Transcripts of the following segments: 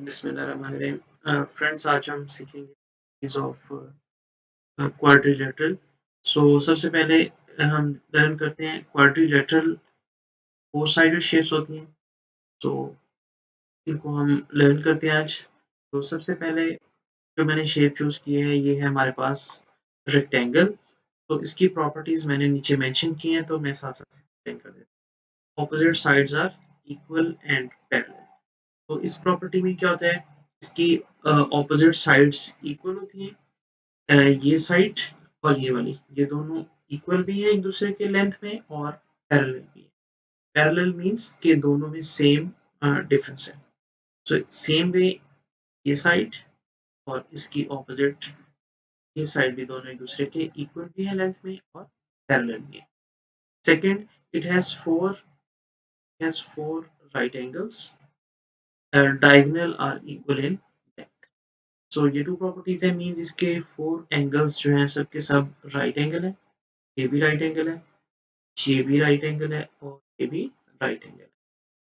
बिस्मिल्लाहिर्रहमानिर्रहीम। फ्रेंड्स, आज हम सीखेंगे ऑफ क्वाड्रिलेटरल। सबसे पहले हम लर्न करते हैं क्वाड्रिलेटरल फोर साइडेड शेप्स होती हैं। सो इनको हम लर्न करते हैं आज। तो सबसे पहले जो मैंने शेप चूज की है ये है हमारे पास रेक्टेंगल। तो इसकी प्रॉपर्टीज मैंने नीचे मेंशन की हैं, तो मैं साथ साथ एक्सप्लेन कर देता हूँ। Opposite sides are equal and parallel. तो इस प्रॉपर्टी में क्या होता है, इसकी ऑपोजिट साइड्स इक्वल होती हैं। ये साइड और ये वाली, ये दोनों इक्वल भी हैं एक दूसरे के लेंथ में और पैरेलल भी है। पैरेलल मींस कि दोनों में सेम डिफरेंस है। सो सेम वे ये साइड और इसकी ऑपोजिट ये साइड भी दोनों एक दूसरे के इक्वल भी है लेंथ में और पैरेलल भी है। Second, it has four right angles, diagonal are equal in length. So ये टू प्रॉपर्टीज है, मींस इसके फोर एंगल्स जो हैं सबके सब राइट एंगल है। ये भी राइट एंगल है, ये भी राइट एंगल है और ये भी राइट एंगल है।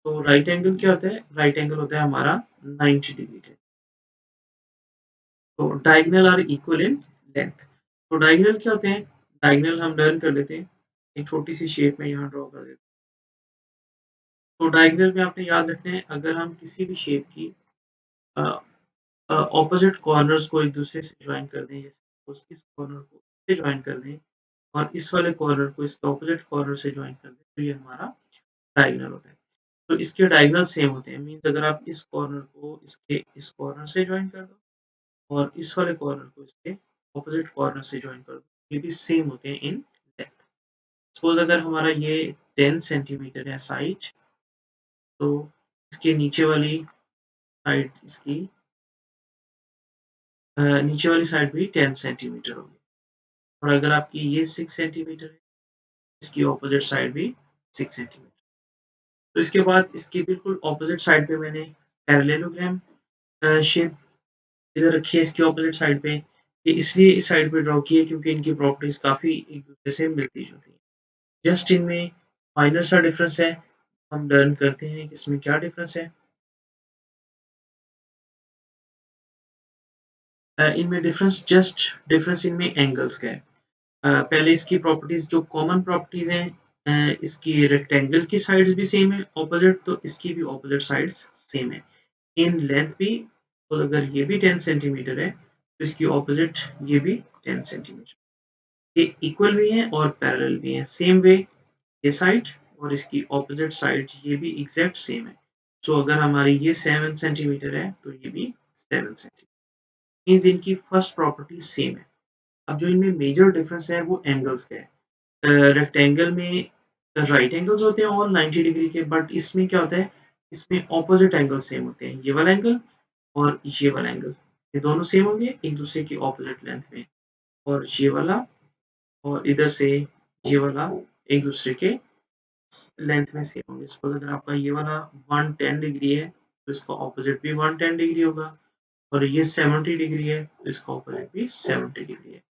तो राइट एंगल क्या होता है, राइट एंगल होता है हमारा 90 डिग्री का। तो diagonal are equal in length. तो डायगोनल क्या होते हैं, डायगोनल हम लर्न कर लेते हैं। एक छोटी सी शेप में यहाँ ड्रॉ कर देते हैं। तो डायगोनल में आपने याद रखना है, अगर हम किसी भी शेप की ऑपोजिट कॉर्नर्स को एक दूसरे से ज्वाइन कर दें, जैसे इस कॉर्नर को इससे ज्वाइन कर दें और इस वाले कॉर्नर को इसके ऑपोजिट कॉर्नर से ज्वाइन कर दें, तो ये हमारा डायगोनल होता है। तो इसके डायगोनल सेम होते हैं, मींस अगर आप इस कॉर्नर को इसके इस कॉर्नर से ज्वाइन कर दो और इस वाले कॉर्नर को इसके ऑपोजिट कॉर्नर से ज्वाइन कर दो, ये भी सेम होते हैं इन लेंथ। सपोज अगर हमारा ये 10 सेंटीमीटर है साइड, तो इसके नीचे वाली साइड भी 10 सेंटीमीटर होगी। और अगर आपकी ये 6 सेंटीमीटर है, इसकी ऑपोजिट साइड भी 6 सेंटीमीटर। तो इसके बाद इसकी बिल्कुल ऑपोजिट साइड पे मैंने पैरेललोग्राम शेप इधर रखी है इसकी ऑपोजिट साइड पे। ये इसलिए इस साइड पे ड्रॉ की है क्योंकि इनकी प्रॉपर्टीज काफ़ी एक दूसरे से मिलती-जुलती हैं। जस्ट इनमें माइनर सा डिफरेंस है। हम लर्न करते हैं कि इसमें क्या डिफरेंस है। इनमें डिफरेंस इनमें एंगल्स का है। पहले इसकी प्रॉपर्टीज जो कॉमन प्रॉपर्टीज हैं, इसकी रेक्टेंगल की साइड्स भी सेम है ऑपोजिट, तो इसकी भी ऑपोजिट साइड्स सेम है। इन लेंथ भी, तो अगर ये भी 10 सेंटीमीटर है तो इसकी ऑपोजिट ये भी 10 सेंटीमीटर। ये इक्वल भी हैं और पैरेलल भी हैं। सेम वे ये साइड और इसकी ऑपोजिट साइड ये भी एग्जैक्ट सेम है। सो अगर हमारी ये 7 सेंटीमीटर है तो ये भी 7 सेंटीमीटर, मींस इनकी फर्स्ट प्रॉपर्टी सेम है। अब जो इनमें मेजर डिफरेंस है वो एंगल्स का है। रेक्टेंगल में राइट एंगल्स होते हैं और 90 डिग्री के, बट इसमें क्या होता है, इसमें ऑपोजिट एंगल सेम होते हैं। ये वाला एंगल और ये वाला एंगल, ये दोनों सेम होंगे एक दूसरे की ऑपोजिट लेंथ में। और ये वाला और इधर से ये वाला एक दूसरे के लेंथ में सेम होंगे। सपोज अगर आपका ये वाला 110 डिग्री है तो इसका ऑपोजिट भी 110 डिग्री होगा, और ये 70 डिग्री है तो इसका ऑपोजिट भी 70 डिग्री है।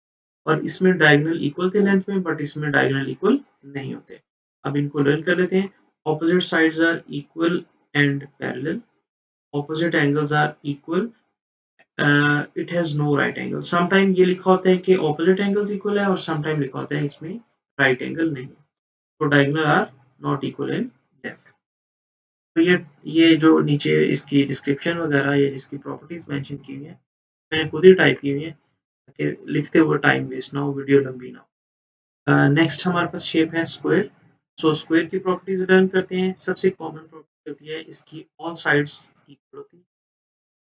और इसमें डायगोनल इक्वल थे लेंथ में, बट इसमें डायगोनल इक्वल नहीं होते। अब इनको लर्न कर लेते हैं। Opposite sides are equal and parallel, opposite angles are equal, it has no right angle. Sometime ये लिखा होता है कि ऑपोजिट एंगल्स इक्वल है और समटाइम लिखा होता है इसमें राइट एंगल नहीं है। तो diagonal are not equal in length. तो ये जो नीचे इसकी डिस्क्रिप्शन वगैरह या इसकी प्रॉपर्टीज मेंशन की हुई है, मैंने खुद ही टाइप की हुई है ताकि लिखते हुए टाइम वेस्ट ना हो, वीडियो लंबी ना हो। नेक्स्ट हमारे पास शेप है स्क्वायर। स्क्वायर की प्रॉपर्टीज लर्न करते हैं। सबसे कॉमन प्रॉपर्टी होती है इसकी ऑल साइड्स इक्वल होती है,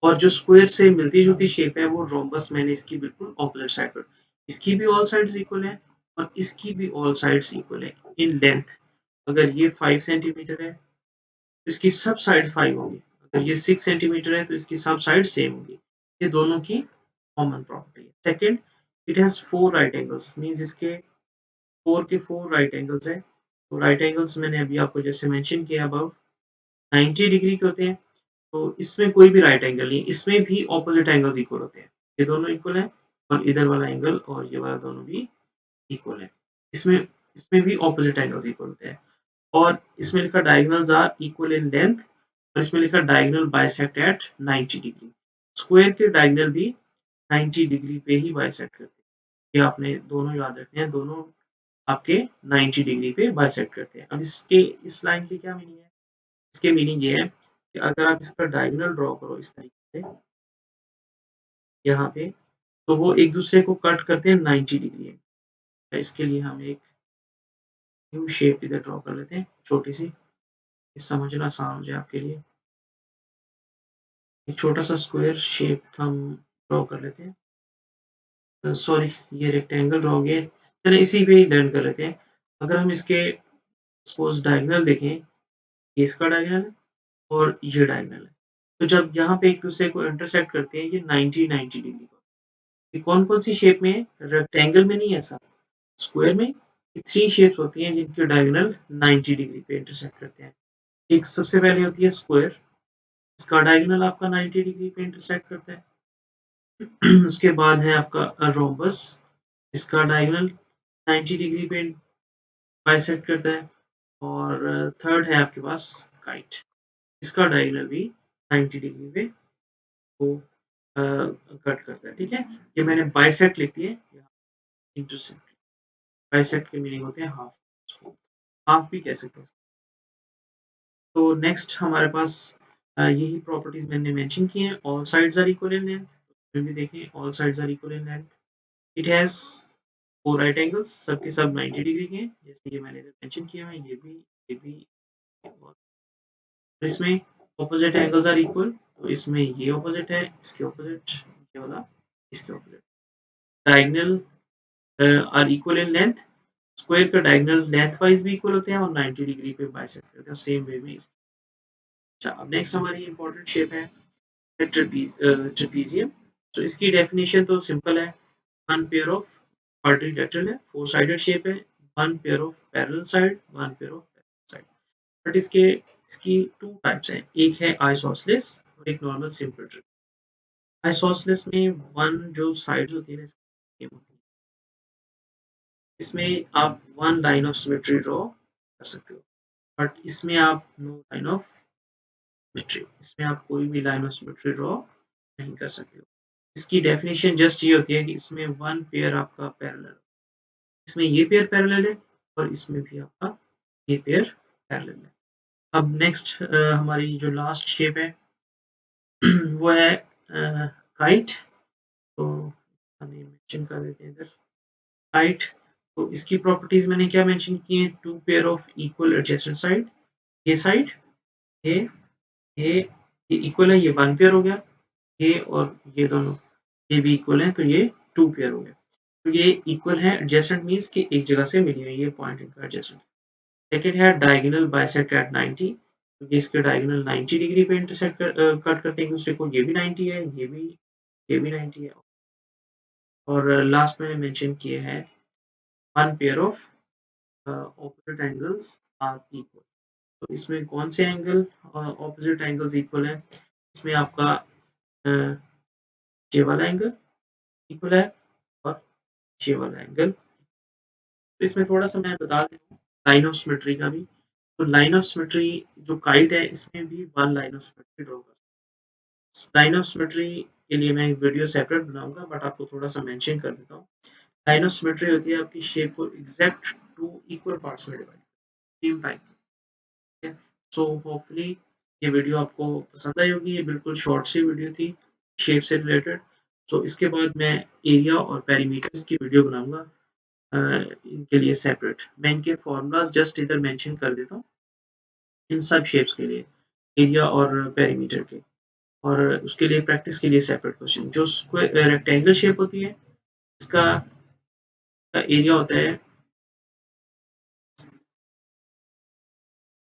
और जो स्क्वायर से मिलती-जुलती शेप है वो रोम्बस, मैंने इसकी बिल्कुल ऑपोजिट साइड पर। इसकी भी ऑल साइड्स इक्वल है और इसकी भी ऑल साइड्स इक्वल है इन लेंथ। अगर ये 5 सेंटीमीटर है तो इसकी सब साइड 5 होंगी। अगर ये 6 सेंटीमीटर है तो इसकी सब साइड सेम होंगी। ये दोनों की कॉमन प्रॉपर्टी है। Second, it has 4 right angles, means इसके 4 के 4 राइट एंगल्स हैं। तो राइट एंगल्स मैंने अभी आपको जैसे मेंशन किया अबव 90 डिग्री के होते हैं। तो इसमें कोई भी राइट एंगल नहीं, इसमें भी ऑपोजिट एंगल्स इक्वल होते हैं। ये दोनों इक्वल हैं और इधर वाला एंगल और ये वाला दोनों भी इक्वल है। इसमें इसमें भी ऑपोजिट एंगल्स इक्वल होते हैं। और इसमें लिखा diagonals are equal in length, और इसमें लिखा diagonal bisect at 90 degree. Square के डायगोनल भी 90 डिग्री पे ही बाइसेक्ट करते हैं। ये आपने दोनों याद रखने हैं, दोनों आपके 90 डिग्री पे बाइसेक्ट करते हैं। अब इसके इस लाइन की क्या मीनिंग है? इसकी मीनिंग ये है कि अगर आप इसका डायगोनल ड्रॉ करो इस तरीके से यहाँ पे, तो वो एक दूसरे को कट करते हैं 90 डिग्री में। इसके लिए हम एक यू शेप इधर ड्रॉ कर लेते हैं छोटी सी, समझना आसान हो जाए आपके लिए। एक छोटा सा स्क्वायर शेप हम ड्रॉ कर लेते हैं। सॉरी, ये रेक्टेंगल ड्रॉ हो गया। चलिए इसी पे ही लर्न कर लेते हैं। अगर हम इसके सपोज डायगोनल देखें, ये इसका डायगोनल है और ये डायगोनल है। तो जब यहाँ पे एक दूसरे को इंटरसेक्ट करते हैं ये 90 डिग्री को, ये कौन-कौन सी शेप में है? रेक्टेंगल में नहीं है ऐसा, स्क्वायर में 3 शेप्स होती हैं जिनके डायगोनल 90 डिग्री पे इंटरसेक्ट करते हैं। एक सबसे पहले होती है स्क्वायर, इसका डायगोनल आपका 90 डिग्री पे इंटरसेक्ट करता है। उसके बाद है आपका रोम्बस, इसका डायगोनल 90 डिग्री पे बाइसेक्ट करता है। और थर्ड है आपके पास काइट, इसका डायगोनल भी 90 डिग्री पे वो कट करता है। ठीक है, ये मैंने बाइसेक्ट लिख दिए, इंटरसेक्ट। बाइसेक्ट के मीनिंग होते हैं हाफ, हाफ भी कह सकते हैं। तो नेक्स्ट हमारे पास यही प्रॉपर्टीज मैंने मेंशन की हैं। All sides are equal in length, फिर भी देखें all sides are equal in length. It has 4 right angles, सबके सब 90 डिग्री के हैं, जैसे ये मैंने मेंशन किया है। ये भी और इसमें ऑपोजिट एंगल्स आर इक्वल, तो इसमें ये ऑपोजिट है, इसके ऑपोजिट, ये वाला इसके opposite. Diagonal are equal in length, square का डायगोनल लेंथ वाइज भी इक्वल होते हैं और 90 डिग्री पे बाइसेक्ट करते हैं सेम वे में। अच्छा, अब नेक्स्ट हमारी इंपॉर्टेंट शेप है ट्रेपीजियम। तो इसकी डेफिनेशन तो सिंपल है, वन पेयर ऑफ क्वाड्रिलेटरल है, फोर साइडेड शेप है, one pair of parallel side, one pair of parallel side. But इसकी टू टाइप्स हैं, एक है आइसोसेलेस और एक नॉर्मल सिंपल ट्रिप। आइसोसेलेस में वन जो साइड्स होती है ना, इसमें आप one line of symmetry draw कर सकते हो, बट इसमें आप नो लाइन ऑफ सिमेट्री, इसमें आप कोई भी लाइन ऑफ सिमेट्री ड्रॉ नहीं कर सकते हो। इसकी डेफिनेशन जस्ट ये होती है कि इसमें वन पेयर आपका पैरेलल, इसमें ये पेयर पैरेलल है और इसमें भी आपका ये पेयर पैरेलल है। अब नेक्स्ट हमारी जो लास्ट शेप है वो है काइट। तो हमें मेंशन कर देते हैं इधर काइट। तो इसकी प्रॉपर्टीज मैंने क्या मेंशन की है, two pair of equal adjacent side, ये ये ये इक्वल है, ये वन पेयर हो गया, ये और ये दोनों ये भी इक्वल है, तो ये टू पेयर हो गया। तो ये इक्वल है, एडजेसेंट मीन्स कि एक जगह से मिली हुई है, ये पॉइंट इनका एडजेसेंट। सेकंड है डायगोनल बाइसेक्ट एट 90, क्योंकि इसके डायगोनल 90 डिग्री पे इंटरसेक्ट कट करते हैं एक दूसरे को, ये भी 90 है, ये भी 90 है। और लास्ट मैंने मेंशन किए हैं one pair of opposite angles are equal. तो इसमें कौन से एंगल ऑपोजिट एंगल्स इक्वल है? इसमें आपका ये वाला एंगल इक्वल है और ये वाला एंगल। तो इसमें थोड़ा-सा मैं बता दूँ लाइन ऑफ सिमेट्री का भी। तो लाइन ऑफ सिमेट्री जो काइट है, इसमें भी one line of symmetry draw कर लाइन ऑफ सिमेट्री के लिए मैं एक वीडियो सेपरेट बनाऊँगा, बट आपको थोड़ा-सा मेंशन कर देता हूँ। लाइन ऑफ सिमेट्री होती है आपकी शेप को एग्ज़ैक्ट 2 इक्वल पार्ट्स में डिवाइड सेम टाइम, ठीक है? सो होपफुली ये वीडियो आपको पसंद आई होगी। ये बिल्कुल शॉर्ट सी वीडियो थी, शेप से रिलेटेड। तो इसके बाद मैं एरिया और पेरीमीटर्स की वीडियो बनाऊँगा इनके लिए सेपरेट। मैं इनके फ़ॉर्मूलाज़ जस्ट इधर मेंशन कर देता हूँ, इन सब शेप्स के लिए, एरिया और पेरीमीटर के। और उसके लिए प्रैक्टिस के लिए सेपरेट क्वेश्चन। जो रेक्टेंगल शेप होती है, इसका एरिया होता है,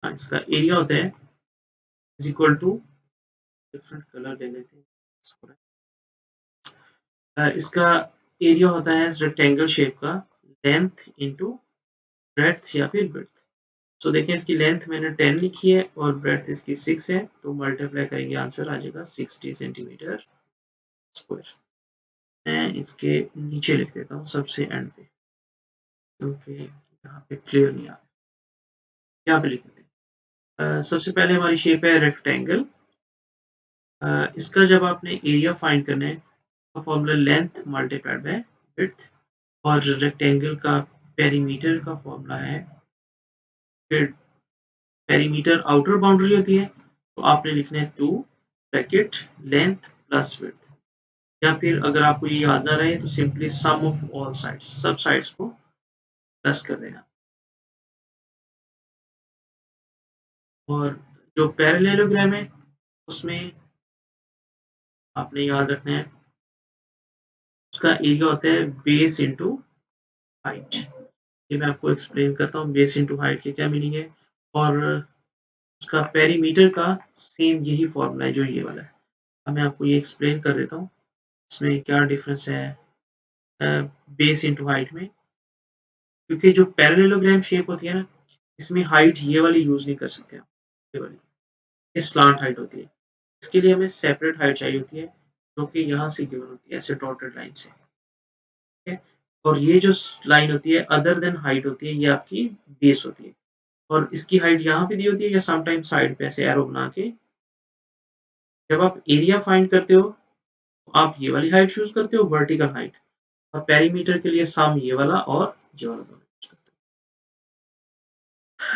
इसका एरिया होता है is equal to, different colour ले लेते हैं इसको। इसका एरिया होता है रेक्टेंगल शेप का लेंथ इंटू ब्रेड्थ या फिर विड्थ। सो देखें इसकी लेंथ मैंने 10 लिखी है और ब्रेड्थ इसकी 6 है, तो मल्टीप्लाई करेंगे आंसर आ जाएगा 60 सेंटीमीटर स्क्वायर। मैं इसके नीचे लिख देता हूँ सबसे एंड पे, क्योंकि यहाँ पे क्लियर नहीं आ रहा। यहाँ पे लिख देते हैं सबसे पहले हमारी शेप है रेक्टेंगल। इसका जब आपने एरिया फाइंड करना है तो formula length multiplied by width, और रेक्टेंगल का पेरीमीटर का फॉर्मूला है, फिर पेरीमीटर आउटर बाउंड्री होती है तो आपने लिखना है 2 ब्रैकेट लेंथ प्लस विड्थ, या फिर अगर आपको ये याद ना रहे तो simply some of all sides, सब साइड्स को प्लस कर देना। और जो पैरेललोग्राम है उसमें आपने याद रखना है उसका एरिया होता है बेस इंटू हाइट। ये मैं आपको एक्सप्लेन करता हूँ बेस इंटू हाइट की क्या मीनिंग है, और उसका पेरीमीटर का सेम यही फॉर्मूला है जो ये वाला है। अब मैं आपको ये एक्सप्लेन कर देता हूँ इसमें क्या डिफरेंस है बेस इंटू हाइट में, क्योंकि जो पैरेललोग्राम शेप होती है ना इसमें हाइट ये वाली यूज नहीं कर सकते आप, ये वाली, ये स्लांट हाइट होती है। इसके लिए हमें सेपरेट हाइट चाहिए होती है जो कि यहाँ से गिवन होती है ऐसे डॉटेड लाइन से, ठीक है। और ये जो लाइन होती है अदर देन हाइट होती है, ये आपकी बेस होती है, और इसकी हाइट यहाँ पे दी होती है या समटाइम साइड पे ऐसे एरो बना के। जब आप एरिया फाइंड करते हो तो आप ये वाली हाइट यूज करते हो वर्टिकल हाइट, और पेरीमीटर के लिए सम ये वाला और ये वाला दोनों यूज करते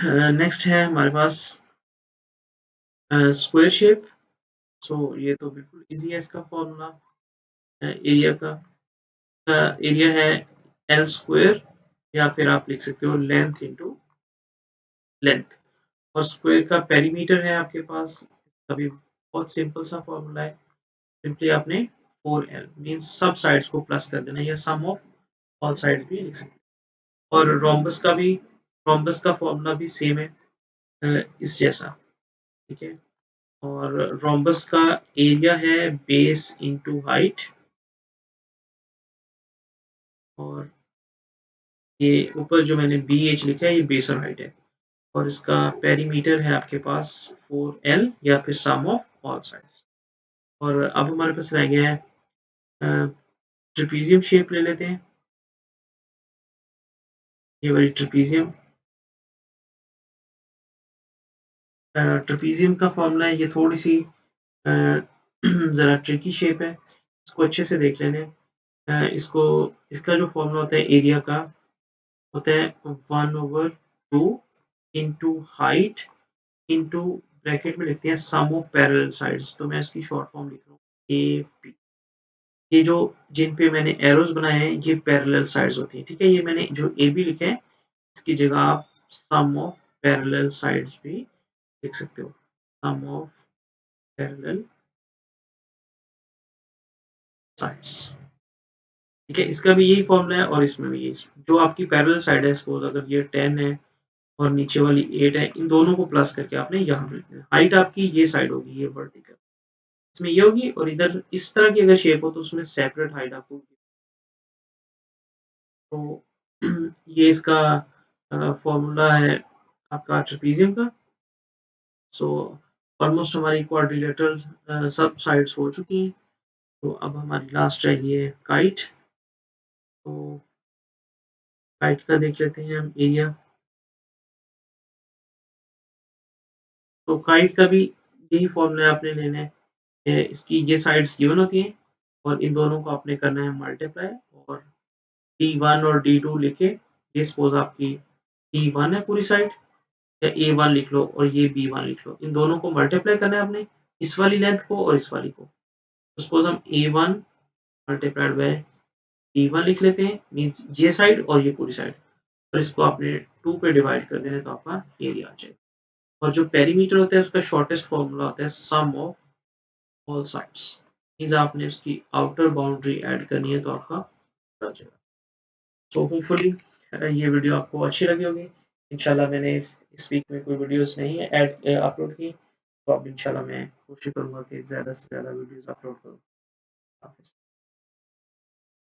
हो। नेक्स्ट है हमारे पास स्क्वायर शेप। सो ये तो बिल्कुल इजी है इसका फॉर्मूला एरिया का। एरिया है एल स्क्वायर, या फिर आप लिख सकते हो लेंथ इंटू लेंथ, और स्क्वायर का पेरीमीटर है आपके पास, अभी बहुत सिंपल सा फॉर्मूला है, सिंपली आपने 4l मींस सब साइड्स को प्लस कर देना, या सम ऑफ ऑल साइड्स भी लिख सकते हैं। और रोम्बस का फॉर्मूला भी सेम है इस जैसा, ठीक है। और रोम्बस का एरिया है बेस इंटू हाइट, और ये ऊपर जो मैंने बी एच लिखा है ये बेस और हाइट है, और इसका पेरीमीटर है आपके पास 4l या फिर सम ऑफ ऑल साइड्स। और अब हमारे पास रह गया है ट्रेपीजियम शेप ले लेते हैं, ये वाली ट्रेपीजियम। ट्रेपीजियम का फॉर्मूला है, ये थोड़ी सी ज़रा ट्रिकी शेप है, इसको अच्छे से देख लेना है। इसको इसका जो फॉर्मूला होता है एरिया का होता है 1/2 इंटू हाइट इंटू ब्रैकेट में लिखते हैं सम ऑफ पैरेलल साइड्स, तो मैं इसकी शॉर्ट फॉर्म लिख रहा हूँ ए पी। ये जो जिन पे मैंने एरोज बनाए हैं ये पैरेलल साइड्स होती हैं, ठीक है। ये मैंने जो ए बी लिखे हैं इसकी जगह आप सम ऑफ पैरेलल साइड्स भी लिख सकते हो, सम ऑफ पैरेलल साइड्स, ठीक है। इसका भी यही फॉर्मूला है और इसमें भी यही, जो आपकी पैरेलल साइड है सपोज अगर ये 10 है और नीचे वाली 8 है, इन दोनों को प्लस करके आपने यहाँ पे लिखना है। हाइट आपकी ये साइड होगी, ये वर्टिकल, इसमें ये होगी, और इधर इस तरह की अगर शेप हो तो उसमें सेपरेट हाइट आपको, तो ये इसका फॉर्मूला है आपका ट्रेपीजियम का। सो ऑलमोस्ट हमारी क्वाड्रिलेटरल सब साइड्स हो चुकी हैं, तो अब हमारी लास्ट रह गई है काइट। तो काइट का देख लेते हैं हम एरिया। तो काइट का भी यही फॉर्मूला आपने लेना है, इसकी ये साइड्स गिवन होती हैं और इन दोनों को आपने करना है मल्टीप्लाई, और D1 और D2 लिखे, ये सपोज आपकी D1 है पूरी साइड, या A1 लिख लो और ये B1 लिख लो, इन दोनों को मल्टीप्लाई करना है आपने, इस वाली लेंथ को और इस वाली को। तो सपोज हम A1 मल्टीप्लाइड बाय D1 लिख लेते हैं, मीन्स ये साइड और ये पूरी साइड, और इसको आपने 2 पे डिवाइड कर देना तो आपका एरिया आ जाएगा। और जो पेरीमीटर होता है उसका शॉर्टेस्ट फॉर्मूला होता है सम ऑफ ऑल साइड्स, मीन्स आपने उसकी आउटर बाउंड्री ऐड करनी है तो आपका आ जाएगा। सो होपफुली ये वीडियो आपको अच्छी लगी होगी। इंशाल्लाह मैंने इस वीक में कोई वीडियोस नहीं है अपलोड की, तो अब इंशाल्लाह मैं कोशिश करूँगा कि ज़्यादा से ज़्यादा वीडियोस अपलोड करूँ। हाफ़िज़।